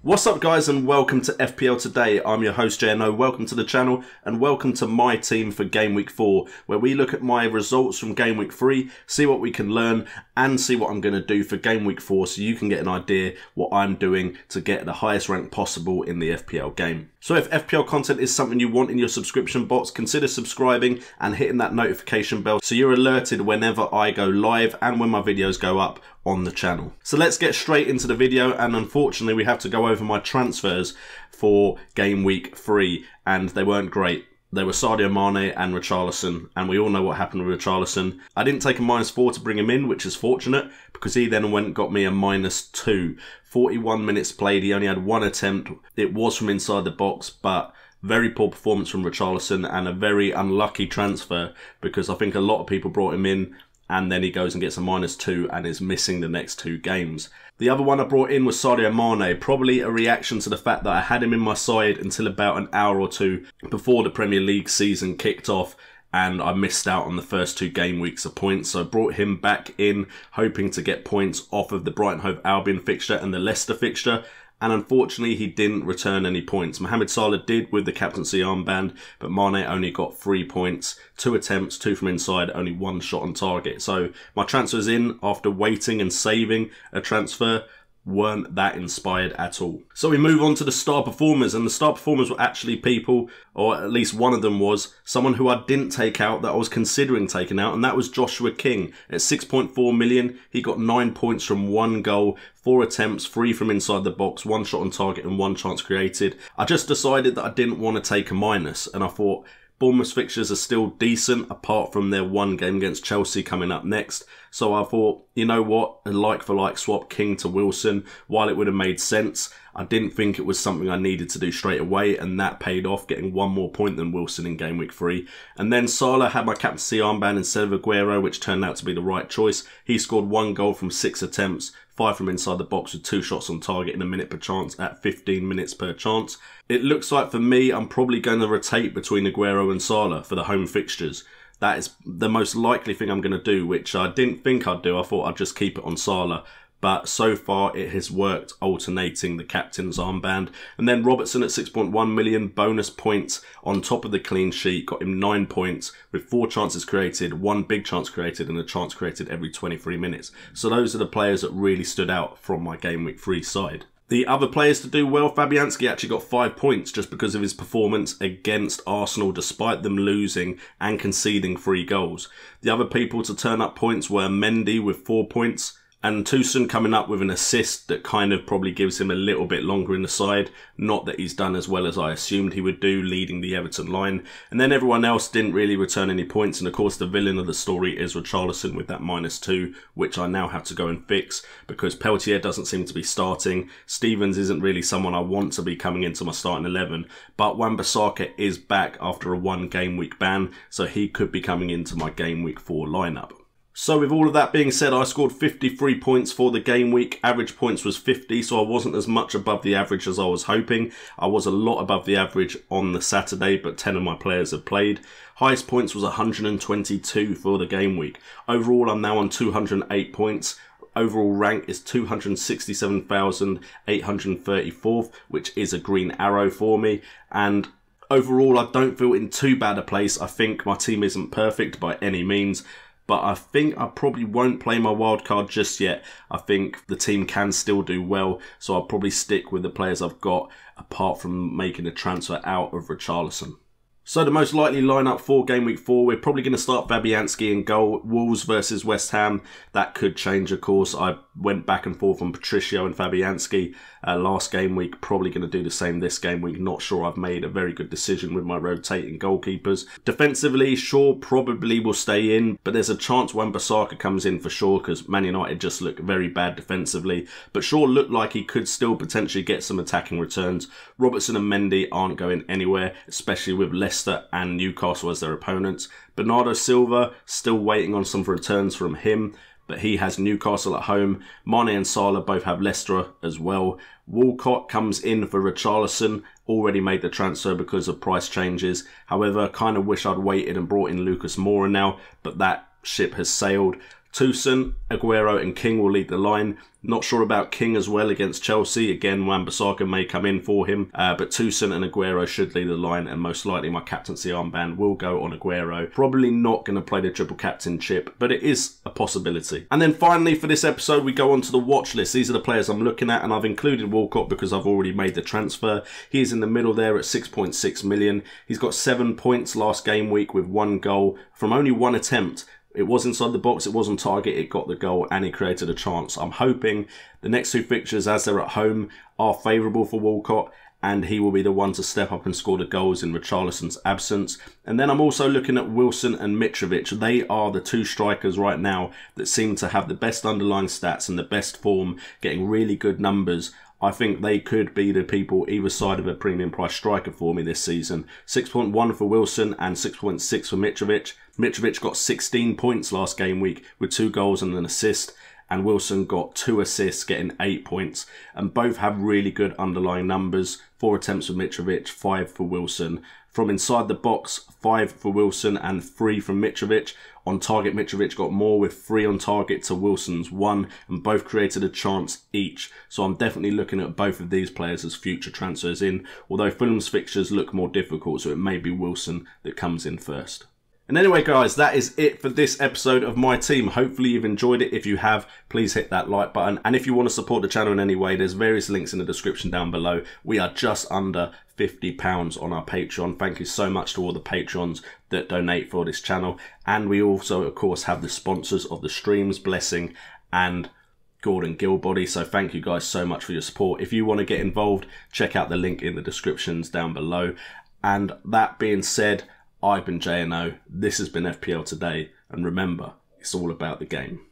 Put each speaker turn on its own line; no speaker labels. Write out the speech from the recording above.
What's up guys, and welcome to FPL Today. I'm your host JNO. Welcome to the channel and welcome to my team for Game Week 4, where we look at my results from Game Week 3, see what we can learn and see what I'm going to do for Game Week 4 so you can get an idea what I'm doing to get the highest rank possible in the FPL game. So if FPL content is something you want in your subscription box, consider subscribing and hitting that notification bell so you're alerted whenever I go live and when my videos go up on the channel. So let's get straight into the video, and unfortunately we have to go over my transfers for Game Week 3 and they weren't great. They were Sadio Mane and Richarlison, and we all know what happened with Richarlison. I didn't take a -4 to bring him in, which is fortunate, because he then went and got me a -2. 41 minutes played, he only had one attempt. It was from inside the box, but very poor performance from Richarlison and a very unlucky transfer, because I think a lot of people brought him in and then he goes and gets a -2 and is missing the next 2 games. The other one I brought in was Sadio Mane, probably a reaction to the fact that I had him in my side until about an hour or two before the Premier League season kicked off, and I missed out on the first 2 game weeks of points, so I brought him back in hoping to get points off of the Brighton Hove Albion fixture and the Leicester fixture. And unfortunately, he didn't return any points. Mohamed Salah did with the captaincy armband, but Mane only got 3 points, 2 attempts, 2 from inside, only 1 shot on target. So my transfers in after waiting and saving a transfer weren't that inspired at all. So we move on to the star performers, and the star performers were actually people, or at least one of them was someone who I didn't take out that I was considering taking out, and that was Joshua King. At 6.4 million, he got 9 points from 1 goal, 4 attempts, 3 from inside the box, 1 shot on target and 1 chance created. I just decided that I didn't want to take a minus, and I thought Bournemouth's fixtures are still decent apart from their 1 game against Chelsea coming up next. So I thought, you know what, a like-for-like swap King to Wilson, while it would have made sense, I didn't think it was something I needed to do straight away, and that paid off, getting 1 more point than Wilson in Game Week 3. And then Salah had my captaincy armband instead of Aguero, which turned out to be the right choice. He scored 1 goal from 6 attempts, 5 from inside the box with 2 shots on target in a minute per chance at 15 minutes per chance. It looks like for me, I'm probably going to rotate between Aguero and Salah for the home fixtures. That is the most likely thing I'm going to do, which I didn't think I'd do. I thought I'd just keep it on Salah. But so far it has worked, alternating the captain's armband. And then Robertson at 6.1 million, bonus points on top of the clean sheet, got him 9 points with 4 chances created, 1 big chance created and a chance created every 23 minutes. So those are the players that really stood out from my Game Week 3 side. The other players to do well, Fabianski actually got 5 points just because of his performance against Arsenal despite them losing and conceding 3 goals. The other people to turn up points were Mendy with 4 points, and Toussaint coming up with an assist that kind of probably gives him a little bit longer in the side. Not that he's done as well as I assumed he would do, leading the Everton line. And then everyone else didn't really return any points. And of course, the villain of the story is Richarlison with that -2, which I now have to go and fix because Peltier doesn't seem to be starting. Stevens isn't really someone I want to be coming into my starting 11. But Wan-Bissaka is back after a 1 game week ban, so he could be coming into my Game Week 4 lineup. So with all of that being said, I scored 53 points for the game week. Average points was 50, so I wasn't as much above the average as I was hoping. I was a lot above the average on the Saturday, but 10 of my players have played. Highest points was 122 for the game week. Overall, I'm now on 208 points. Overall rank is 267,834, which is a green arrow for me. And overall, I don't feel in too bad a place. I think my team isn't perfect by any means, but I think I probably won't play my wildcard just yet. I think the team can still do well, so I'll probably stick with the players I've got, apart from making a transfer out of Richarlison. So the most likely lineup for Game Week 4, we're probably going to start Fabianski in goal. Wolves versus West Ham. That could change, of course. I went back and forth on Patricio and Fabianski last game week. Probably going to do the same this game week. Not sure I've made a very good decision with my rotating goalkeepers. Defensively, Shaw probably will stay in, but there's a chance Wan-Bissaka comes in for Shaw because Man United just look very bad defensively. But Shaw looked like he could still potentially get some attacking returns. Robertson and Mendy aren't going anywhere, especially with Leicester and Newcastle as their opponents. Bernardo Silva, still waiting on some returns from him, but he has Newcastle at home. Mane and Salah both have Leicester as well. Walcott comes in for Richarlison, already made the transfer because of price changes. However, kind of wish I'd waited and brought in Lucas Moura now, but that ship has sailed. Toussaint, Aguero and King will lead the line. Not sure about King as well against Chelsea. Again, Wan-Bissaka may come in for him. But Toussaint and Aguero should lead the line. And most likely my captaincy armband will go on Aguero. Probably not going to play the triple captain chip, but it is a possibility. And then finally for this episode, we go on to the watch list. These are the players I'm looking at. And I've included Walcott because I've already made the transfer. He's in the middle there at 6.6 million. He's got 7 points last game week with 1 goal from only 1 attempt. It was inside the box, it was on target, it got the goal and he created a chance. I'm hoping the next 2 fixtures as they're at home are favourable for Walcott and he will be the one to step up and score the goals in Richarlison's absence. And then I'm also looking at Wilson and Mitrovic. They are the 2 strikers right now that seem to have the best underlying stats and the best form, getting really good numbers. I think they could be the people either side of a premium price striker for me this season. 6.1 for Wilson and 6.6 for Mitrovic. Mitrovic got 16 points last game week with 2 goals and an assist. And Wilson got 2 assists, getting 8 points. And both have really good underlying numbers. 4 attempts for Mitrovic, 5 for Wilson. From inside the box, 5 for Wilson and 3 from Mitrovic. On target, Mitrovic got more with 3 on target to Wilson's 1, and both created a chance each. So I'm definitely looking at both of these players as future transfers in, although Fulham's fixtures look more difficult, so it may be Wilson that comes in first. And anyway guys, that is it for this episode of my team. Hopefully you've enjoyed it. If you have, please hit that like button. And if you want to support the channel in any way, there's various links in the description down below. We are just under £50 on our Patreon. Thank you so much to all the patrons that donate for this channel. And we also, of course, have the sponsors of the streams, Blessing and Gordon Gilbody. So thank you guys so much for your support. If you want to get involved, check out the link in the descriptions down below. And that being said, I've been JNO, this has been FPL Today, and remember, it's all about the game.